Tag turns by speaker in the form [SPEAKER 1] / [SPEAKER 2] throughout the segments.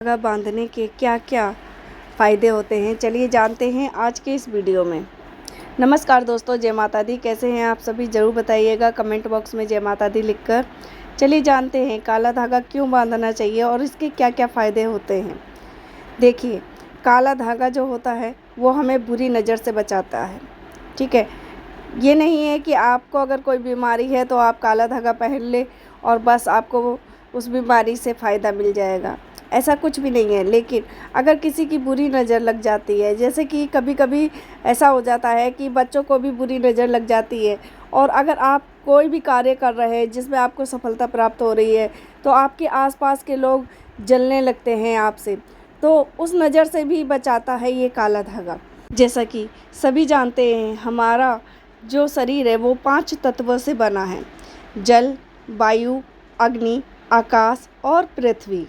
[SPEAKER 1] धागा बांधने के क्या क्या फ़ायदे होते हैं, चलिए जानते हैं आज के इस वीडियो में। नमस्कार दोस्तों, जय माता दी। कैसे हैं आप सभी? ज़रूर बताइएगा कमेंट बॉक्स में जय माता दी लिखकर। चलिए जानते हैं काला धागा क्यों बांधना चाहिए और इसके क्या क्या फ़ायदे होते हैं। देखिए, काला धागा जो होता है वो हमें बुरी नज़र से बचाता है। ठीक है, ये नहीं है कि आपको अगर कोई बीमारी है तो आप काला धागा पहन ले और बस आपको उस बीमारी से फ़ायदा मिल जाएगा, ऐसा कुछ भी नहीं है। लेकिन अगर किसी की बुरी नज़र लग जाती है, जैसे कि कभी कभी ऐसा हो जाता है कि बच्चों को भी बुरी नज़र लग जाती है, और अगर आप कोई भी कार्य कर रहे हैं जिसमें आपको सफलता प्राप्त हो रही है तो आपके आसपास के लोग जलने लगते हैं आपसे, तो उस नज़र से भी बचाता है ये काला धागा। जैसा कि सभी जानते हैं, हमारा जो शरीर है वो 5 तत्वों से बना है: जल, वायु, अग्नि, आकाश और पृथ्वी।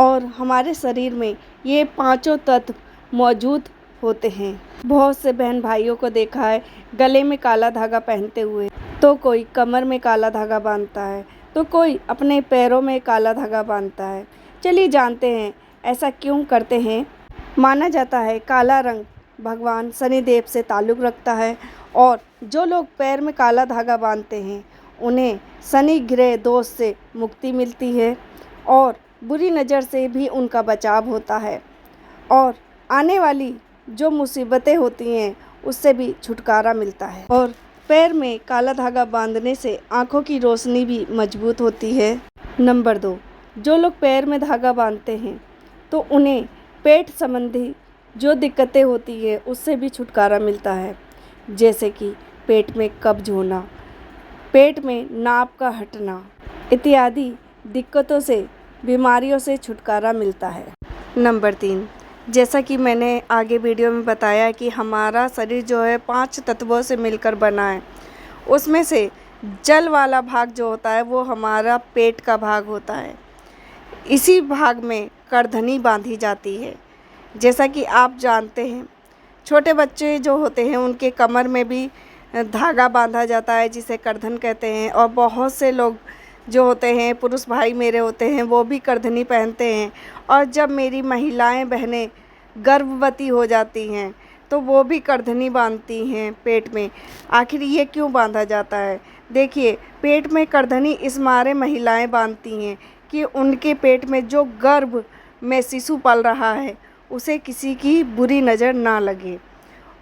[SPEAKER 1] और हमारे शरीर में ये पांचों तत्व मौजूद होते हैं। बहुत से बहन भाइयों को देखा है गले में काला धागा पहनते हुए, तो कोई कमर में काला धागा बांधता है, तो कोई अपने पैरों में काला धागा बांधता है। चलिए जानते हैं ऐसा क्यों करते हैं। माना जाता है काला रंग भगवान शनिदेव से ताल्लुक़ रखता है, और जो लोग पैर में काला धागा बांधते हैं उन्हें शनि ग्रह दोष से मुक्ति मिलती है, और बुरी नज़र से भी उनका बचाव होता है, और आने वाली जो मुसीबतें होती हैं उससे भी छुटकारा मिलता है। और पैर में काला धागा बांधने से आँखों की रोशनी भी मजबूत होती है। नंबर 2, जो लोग पैर में धागा बांधते हैं तो उन्हें पेट संबंधी जो दिक्कतें होती है उससे भी छुटकारा मिलता है, जैसे कि पेट में कब्ज होना, पेट में नाप का हटना इत्यादि दिक्कतों से, बीमारियों से छुटकारा मिलता है। नंबर 3, जैसा कि मैंने आगे वीडियो में बताया कि हमारा शरीर जो है 5 तत्वों से मिलकर बना है। उसमें से जल वाला भाग जो होता है वो हमारा पेट का भाग होता है। इसी भाग में करधनी बांधी जाती है। जैसा कि आप जानते हैं, छोटे बच्चे जो होते हैं उनके कमर में भी धागा बांधा जाता है जिसे करधन कहते हैं, और बहुत से लोग जो होते हैं, पुरुष भाई मेरे होते हैं, वो भी करधनी पहनते हैं। और जब मेरी महिलाएं बहनें गर्भवती हो जाती हैं तो वो भी करधनी बांधती हैं पेट में। आखिर ये क्यों बांधा जाता है? देखिए, पेट में करधनी इस मारे महिलाएं बांधती हैं कि उनके पेट में जो गर्भ में शिशु पल रहा है उसे किसी की बुरी नज़र ना लगे।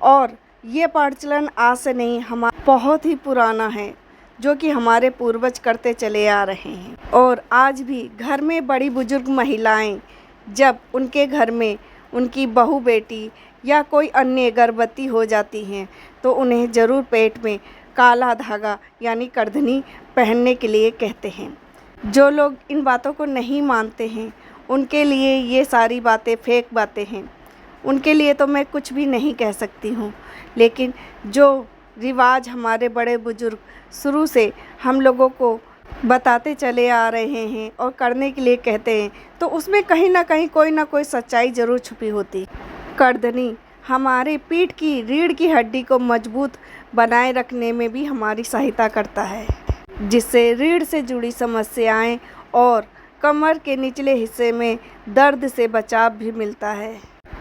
[SPEAKER 1] और ये प्रचलन आज से नहीं, हमारा बहुत ही पुराना है, जो कि हमारे पूर्वज करते चले आ रहे हैं। और आज भी घर में बड़ी बुजुर्ग महिलाएं जब उनके घर में उनकी बहू बेटी या कोई अन्य गर्भवती हो जाती हैं तो उन्हें ज़रूर पेट में काला धागा यानी करधनी पहनने के लिए कहते हैं। जो लोग इन बातों को नहीं मानते हैं उनके लिए ये सारी बातें फेक बातें हैं, उनके लिए तो मैं कुछ भी नहीं कह सकती हूँ। लेकिन जो रिवाज हमारे बड़े बुजुर्ग शुरू से हम लोगों को बताते चले आ रहे हैं और करने के लिए कहते हैं, तो उसमें कहीं ना कहीं कोई ना कोई सच्चाई ज़रूर छुपी होती। करधनी हमारे पीठ की रीढ़ की हड्डी को मजबूत बनाए रखने में भी हमारी सहायता करता है, जिससे रीढ़ से जुड़ी समस्याएं और कमर के निचले हिस्से में दर्द से बचाव भी मिलता है।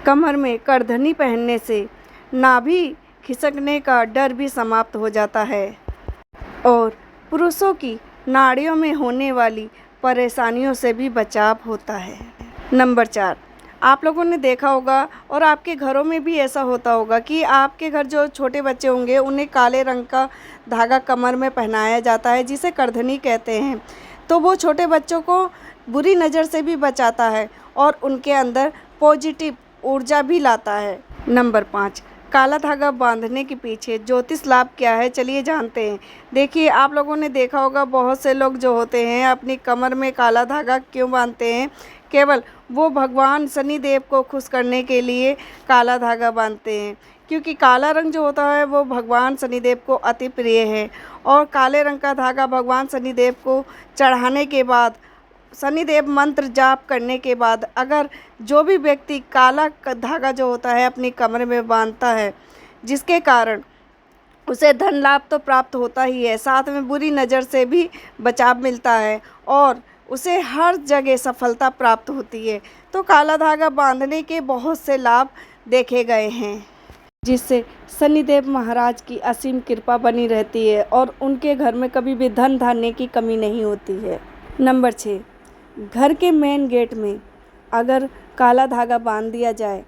[SPEAKER 1] कमर में करधनी पहनने से नाभि खिसकने का डर भी समाप्त हो जाता है, और पुरुषों की नाड़ियों में होने वाली परेशानियों से भी बचाव होता है। नंबर 4, आप लोगों ने देखा होगा और आपके घरों में भी ऐसा होता होगा कि आपके घर जो छोटे बच्चे होंगे उन्हें काले रंग का धागा कमर में पहनाया जाता है जिसे करधनी कहते हैं। तो वो छोटे बच्चों को बुरी नज़र से भी बचाता है और उनके अंदर पॉजिटिव ऊर्जा भी लाता है। नंबर 5, काला धागा बांधने के पीछे ज्योतिष लाभ क्या है, चलिए जानते हैं। देखिए, आप लोगों ने देखा होगा बहुत से लोग जो होते हैं अपनी कमर में काला धागा क्यों बांधते हैं? केवल वो भगवान शनिदेव को खुश करने के लिए काला धागा बांधते हैं, क्योंकि काला रंग जो होता है वो भगवान शनिदेव को अति प्रिय है। और काले रंग का धागा भगवान शनिदेव को चढ़ाने के बाद, शनिदेव मंत्र जाप करने के बाद, अगर जो भी व्यक्ति काला धागा जो होता है अपनी कमर में बांधता है, जिसके कारण उसे धन लाभ तो प्राप्त होता ही है, साथ में बुरी नज़र से भी बचाव मिलता है, और उसे हर जगह सफलता प्राप्त होती है। तो काला धागा बांधने के बहुत से लाभ देखे गए हैं, जिससे शनिदेव महाराज की असीम कृपा बनी रहती है और उनके घर में कभी भी धन धान्य की कमी नहीं होती है। नंबर 6, घर के मेन गेट में अगर काला धागा बांध दिया जाए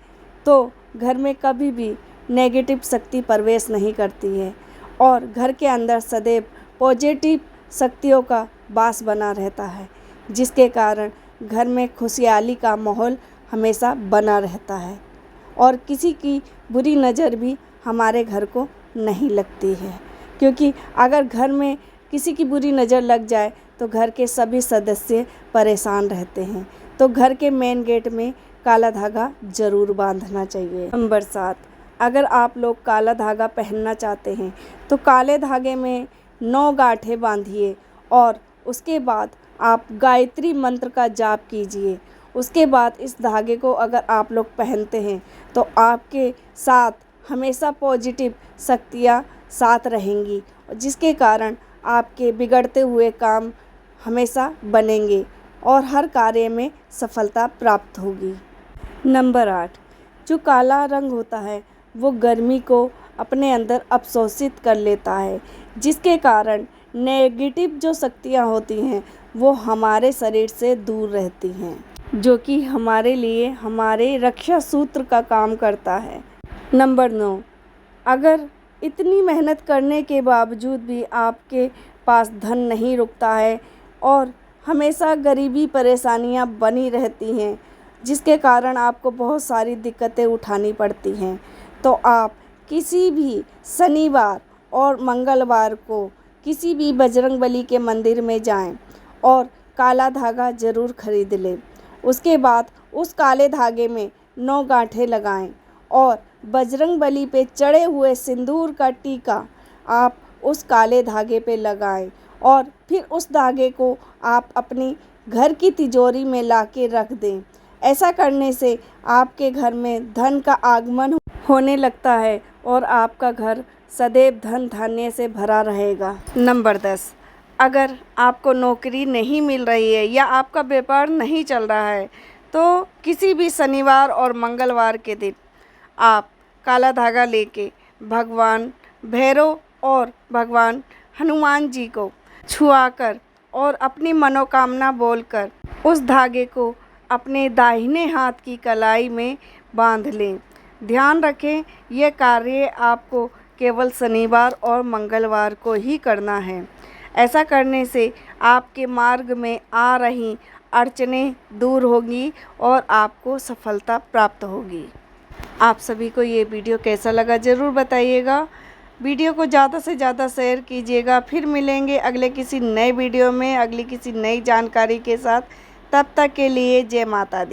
[SPEAKER 1] तो घर में कभी भी नेगेटिव शक्ति प्रवेश नहीं करती है और घर के अंदर सदैव पॉजिटिव शक्तियों का वास बना रहता है, जिसके कारण घर में खुशहाली का माहौल हमेशा बना रहता है और किसी की बुरी नज़र भी हमारे घर को नहीं लगती है। क्योंकि अगर घर में किसी की बुरी नज़र लग जाए तो घर के सभी सदस्य परेशान रहते हैं। तो घर के मेन गेट में काला धागा ज़रूर बांधना चाहिए। नंबर 7, अगर आप लोग काला धागा पहनना चाहते हैं तो काले धागे में 9 गांठें बांधिए और उसके बाद आप गायत्री मंत्र का जाप कीजिए। उसके बाद इस धागे को अगर आप लोग पहनते हैं तो आपके साथ हमेशा पॉजिटिव शक्तियाँ साथ रहेंगी, जिसके कारण आपके बिगड़ते हुए काम हमेशा बनेंगे और हर कार्य में सफलता प्राप्त होगी। नंबर 8, जो काला रंग होता है वो गर्मी को अपने अंदर अवशोषित कर लेता है, जिसके कारण नेगेटिव जो शक्तियाँ होती हैं वो हमारे शरीर से दूर रहती हैं, जो कि हमारे लिए हमारे रक्षा सूत्र का काम करता है। नंबर 9, अगर इतनी मेहनत करने के बावजूद भी आपके पास धन नहीं रुकता है और हमेशा गरीबी परेशानियां बनी रहती हैं, जिसके कारण आपको बहुत सारी दिक्कतें उठानी पड़ती हैं, तो आप किसी भी शनिवार और मंगलवार को किसी भी बजरंगबली के मंदिर में जाएं और काला धागा ज़रूर खरीद लें। उसके बाद उस काले धागे में 9 गांठें लगाएं और बजरंगबली पे चढ़े हुए सिंदूर का टीका आप उस काले धागे पे लगाएं और फिर उस धागे को आप अपनी घर की तिजोरी में ला के रख दें। ऐसा करने से आपके घर में धन का आगमन होने लगता है और आपका घर सदैव धन धान्य से भरा रहेगा। नंबर 10, अगर आपको नौकरी नहीं मिल रही है या आपका व्यापार नहीं चल रहा है तो किसी भी शनिवार और मंगलवार के दिन आप काला धागा लेके भगवान भैरव और भगवान हनुमान जी को छुआकर और अपनी मनोकामना बोलकर उस धागे को अपने दाहिने हाथ की कलाई में बांध लें। ध्यान रखें, यह कार्य आपको केवल शनिवार और मंगलवार को ही करना है। ऐसा करने से आपके मार्ग में आ रही अड़चनें दूर होगी और आपको सफलता प्राप्त होगी। आप सभी को ये वीडियो कैसा लगा ज़रूर बताइएगा। वीडियो को ज़्यादा से ज़्यादा शेयर कीजिएगा। फिर मिलेंगे अगले किसी नए वीडियो में, अगली किसी नई जानकारी के साथ। तब तक के लिए जय माता दी।